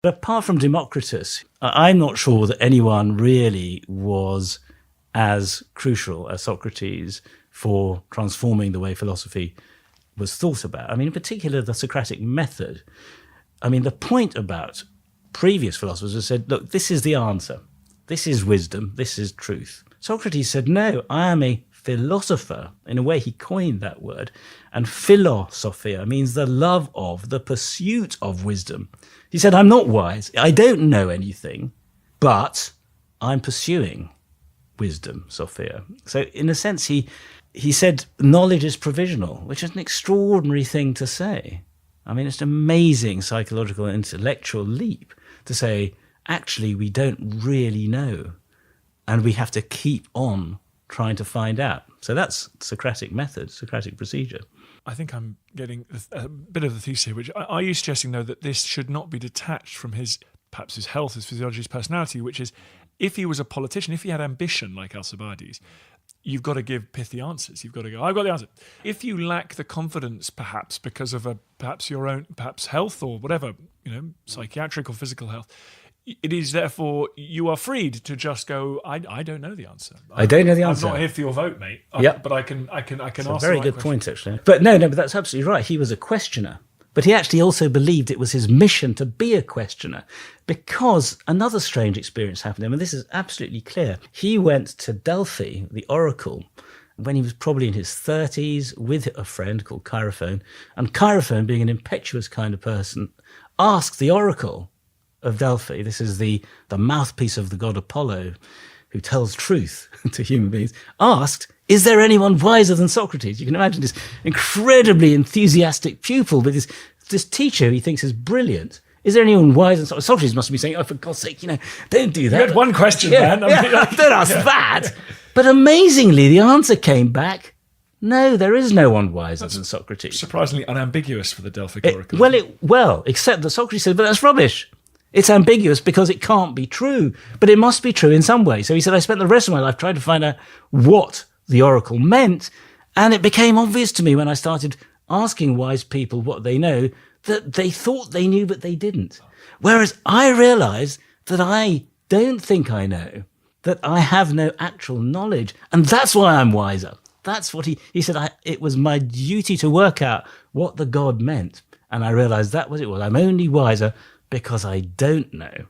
But apart from Democritus, I'm not sure that anyone really was as crucial as Socrates for transforming the way philosophy was thought about. I mean, in particular, the Socratic method. I mean, the point about previous philosophers has said, look, this is the answer. This is wisdom. This is truth. Socrates said, no, I am a philosopher. In a way, he coined that word. And philosophia means the love of, the pursuit of wisdom. He said, I'm not wise. I don't know anything, but I'm pursuing wisdom, Sophia. So in a sense, he said knowledge is provisional, which is an extraordinary thing to say. I mean, it's an amazing psychological and intellectual leap to say, actually, we don't really know, and we have to keep on trying to find out. So that's Socratic method, Socratic procedure. I think I'm getting a bit of the thesis here, which are you suggesting, though, that this should not be detached from perhaps his health, his physiology, his personality, which is, if he was a politician, if he had ambition like Alcibiades, you've got to give pithy answers. You've got to go, I've got the answer. If you lack the confidence, perhaps because of perhaps your own, perhaps health or whatever, psychiatric or physical health, it is therefore you are freed to just go, I don't know the answer. I don't know the answer. I'm not here for your vote, mate. Yep. But I can ask a very good point, actually. But no, but that's absolutely right. He was a questioner. But he actually also believed it was his mission to be a questioner, because another strange experience happened to him, and this is absolutely clear. He went to Delphi, the oracle, when he was probably in his 30s with a friend called Chaerephon, and Chaerephon, being an impetuous kind of person, asked the oracle of Delphi, this is the mouthpiece of the god Apollo, who tells truth to human beings, asked, is there anyone wiser than Socrates? You can imagine this incredibly enthusiastic pupil with this teacher who he thinks is brilliant. Is there anyone wiser than Socrates? Socrates must be saying, oh, for God's sake, don't do that. You had one question, man. Don't ask that. But amazingly, the answer came back, no, there is no one wiser than Socrates. Surprisingly unambiguous for the Delphic oracle. Well, except that Socrates said, but that's rubbish. It's ambiguous because it can't be true, but it must be true in some way. So he said, I spent the rest of my life trying to find out what the oracle meant, and it became obvious to me when I started asking wise people what they know, that they thought they knew, but they didn't. Whereas I realized that I don't think I know, that I have no actual knowledge, and that's why I'm wiser. That's what he said, it was my duty to work out what the god meant, and I realized that was it was. I'm only wiser because I don't know.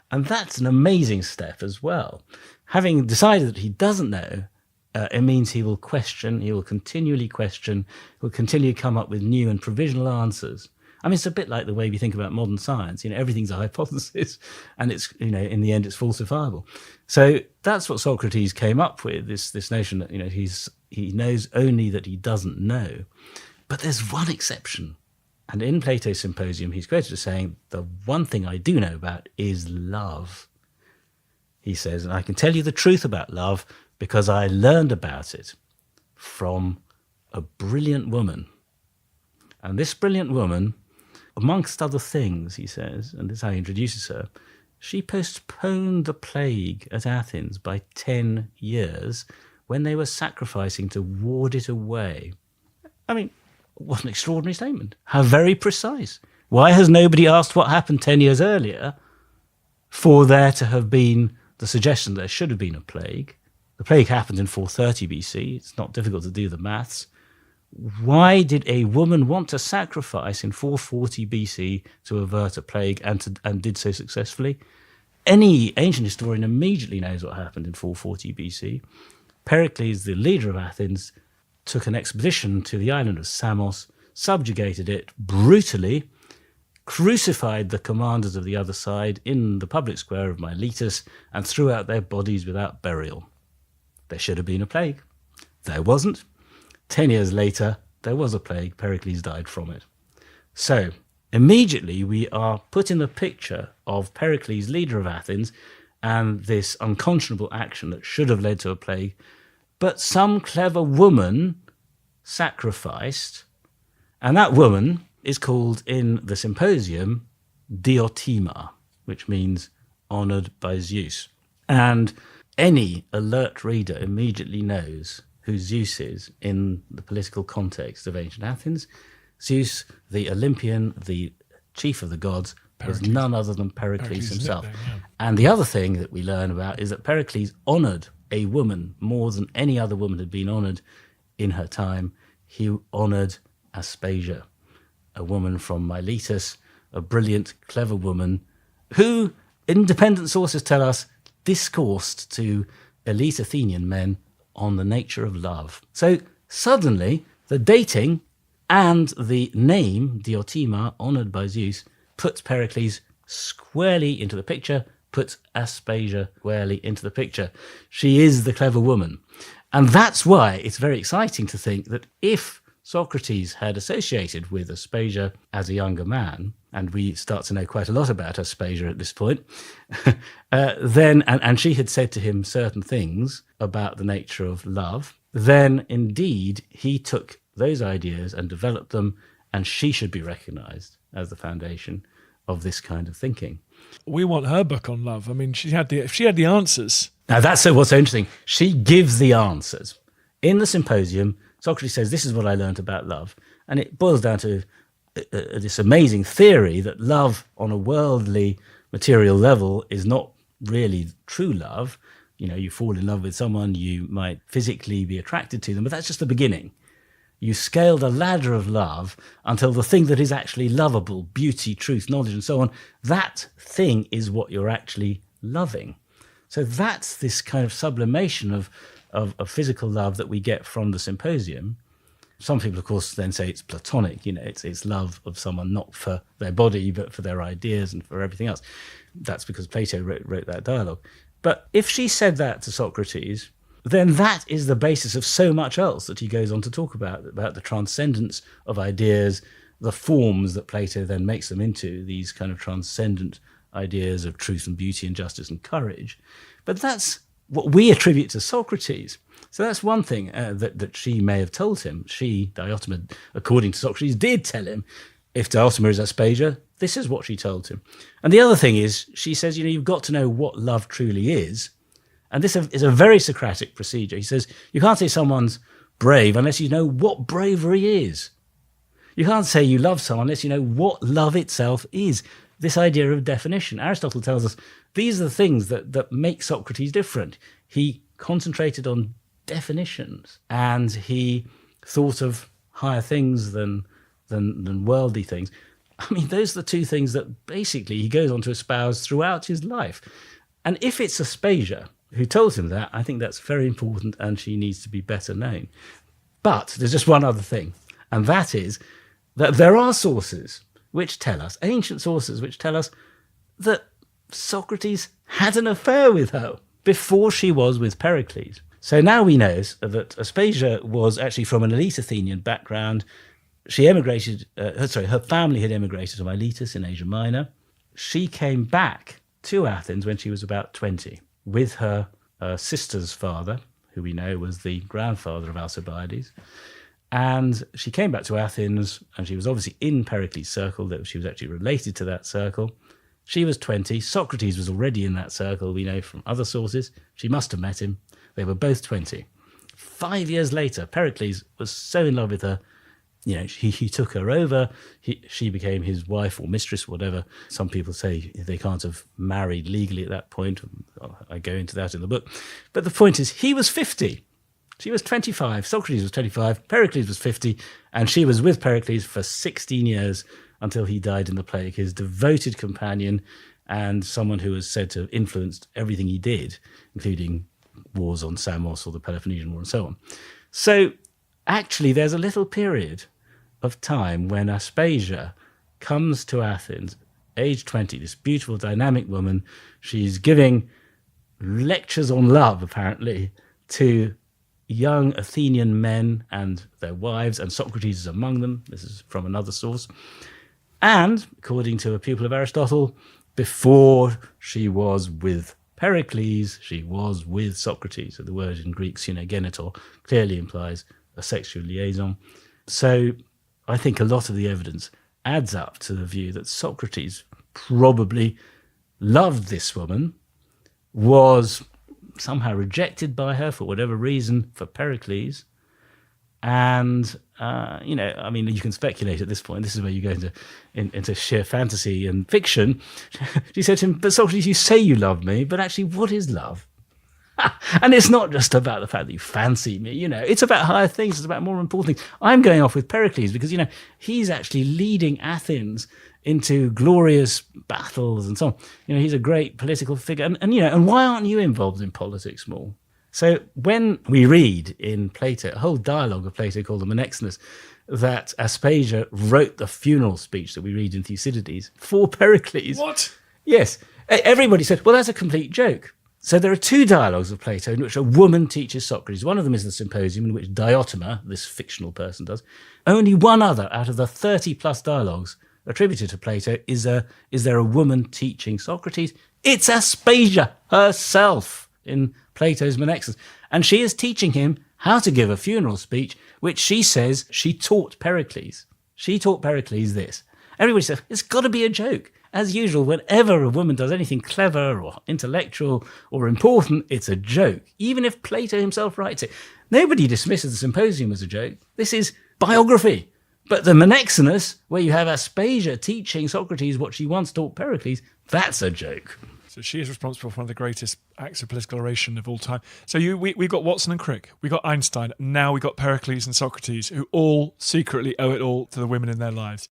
And that's an amazing step as well. Having decided that he doesn't know, it means he will question, he will continually question, he will continually come up with new and provisional answers. I mean, it's a bit like the way we think about modern science. Everything's a hypothesis, and it's, in the end, it's falsifiable. So that's what Socrates came up with, this notion that, he knows only that he doesn't know. But there's one exception. And in Plato's Symposium, he's quoted as saying, the one thing I do know about is love. He says, and I can tell you the truth about love because I learned about it from a brilliant woman. And this brilliant woman, amongst other things, he says, and this is how he introduces her, she postponed the plague at Athens by 10 years when they were sacrificing to ward it away. I mean, what an extraordinary statement. How very precise. Why has nobody asked what happened 10 years earlier for there to have been the suggestion that there should have been a plague? The plague happened in 430 BC. It's not difficult to do the maths. Why did a woman want to sacrifice in 440 BC to avert a plague and did so successfully? Any ancient historian immediately knows what happened in 440 BC. Pericles, the leader of Athens, took an expedition to the island of Samos, subjugated it brutally, crucified the commanders of the other side in the public square of Miletus, and threw out their bodies without burial. There should have been a plague. There wasn't. 10 years later, there was a plague. Pericles died from it. So immediately we are put in the picture of Pericles, leader of Athens, and this unconscionable action that should have led to a plague. But some clever woman sacrificed, and that woman is called in the Symposium Diotima, which means honoured by Zeus. And any alert reader immediately knows who Zeus is in the political context of ancient Athens. Zeus, the Olympian, the chief of the gods, was none other than Pericles himself. There, yeah. And the other thing that we learn about is that Pericles honoured a woman more than any other woman had been honoured in her time. He honoured Aspasia, a woman from Miletus, a brilliant, clever woman who, independent sources tell us, discoursed to elite Athenian men on the nature of love. So suddenly, the dating and the name, Diotima, honoured by Zeus, puts Pericles squarely into the picture, puts Aspasia squarely into the picture. She is the clever woman. And that's why it's very exciting to think that if Socrates had associated with Aspasia as a younger man, and we start to know quite a lot about Aspasia at this point, and she had said to him certain things about the nature of love, then indeed he took those ideas and developed them, and she should be recognised as the foundation of this kind of thinking. We want her book on love. I mean, if she had the answers. Now that's what's so interesting. She gives the answers. In the symposium, Socrates says, this is what I learned about love. And it boils down to this amazing theory that love on a worldly, material level is not really true love. You know, you fall in love with someone, you might physically be attracted to them, but that's just the beginning. You scale the ladder of love until the thing that is actually lovable, beauty, truth, knowledge, and so on, that thing is what you're actually loving. So that's this kind of sublimation of physical love that we get from the symposium. Some people, of course, then say it's platonic, you know, it's love of someone not for their body, but for their ideas and for everything else. That's because Plato wrote that dialogue. But if she said that to Socrates, then that is the basis of so much else that he goes on to talk about the transcendence of ideas, the forms that Plato then makes them into, these kind of transcendent ideas of truth and beauty and justice and courage. But that's what we attribute to Socrates. So that's one thing that she may have told him. She, Diotima, according to Socrates, did tell him, if Diotima is Aspasia, this is what she told him. And the other thing is, she says, you know, you've got to know what love truly is. And this is a very Socratic procedure. He says, you can't say someone's brave unless you know what bravery is. You can't say you love someone unless you know what love itself is. This idea of definition. Aristotle tells us these are the things that make Socrates different. He concentrated on definitions and he thought of higher things than worldly things. I mean, those are the two things that basically he goes on to espouse throughout his life. And if it's Aspasia who told him that, I think that's very important and she needs to be better known. But there's just one other thing, and that is that there are sources which tell us, ancient sources which tell us that Socrates had an affair with her before she was with Pericles. So now we know that Aspasia was actually from an elite Athenian background. She emigrated, her family had emigrated to Miletus in Asia Minor. She came back to Athens when she was about 20 with her sister's father, who we know was the grandfather of Alcibiades. And she came back to Athens, and she was obviously in Pericles' circle, that she was actually related to that circle. She was 20. Socrates was already in that circle, we know from other sources. She must have met him. They were both 20. 5 years later, Pericles was so in love with her, you know, he took her over. She became his wife or mistress, whatever. Some people say they can't have married legally at that point. I go into that in the book. But the point is, he was 50. She was 25. Socrates was 25. Pericles was 50. And she was with Pericles for 16 years until he died in the plague, his devoted companion and someone who was said to have influenced everything he did, including wars on Samos or the Peloponnesian War and so on. So actually, there's a little period of time when Aspasia comes to Athens, age 20, this beautiful, dynamic woman. She's giving lectures on love, apparently, to young Athenian men and their wives, and Socrates is among them. This is from another source. And, according to a pupil of Aristotle, before she was with Pericles, she was with Socrates. So the word in Greek, synegenitor, clearly implies a sexual liaison. So I think a lot of the evidence adds up to the view that Socrates probably loved this woman, was somehow rejected by her for whatever reason for Pericles, and I mean, you can speculate at this point. This is where you go into sheer fantasy and fiction. She said to him, "But Socrates, you say you love me, but actually, what is love?" And it's not just about the fact that you fancy me, it's about higher things. It's about more important things. I'm going off with Pericles because, he's actually leading Athens into glorious battles and so on. He's a great political figure. And why aren't you involved in politics more? So when we read in Plato, a whole dialogue of Plato called the Menexenus, that Aspasia wrote the funeral speech that we read in Thucydides for Pericles. What? Yes. Everybody said, well, that's a complete joke. So there are two dialogues of Plato in which a woman teaches Socrates. One of them is the Symposium, in which Diotima, this fictional person, does. Only one other out of the 30-plus dialogues attributed to Plato is there a woman teaching Socrates. It's Aspasia herself in Plato's Menexenus. And she is teaching him how to give a funeral speech, which she says she taught Pericles. She taught Pericles this. Everybody says, it's got to be a joke. As usual, whenever a woman does anything clever or intellectual or important, it's a joke, even if Plato himself writes it. Nobody dismisses the Symposium as a joke. This is biography. But the Menexenus, where you have Aspasia teaching Socrates what she once taught Pericles, that's a joke. So she is responsible for one of the greatest acts of political oration of all time. So we've got Watson and Crick, we got Einstein, now we got Pericles and Socrates, who all secretly owe it all to the women in their lives.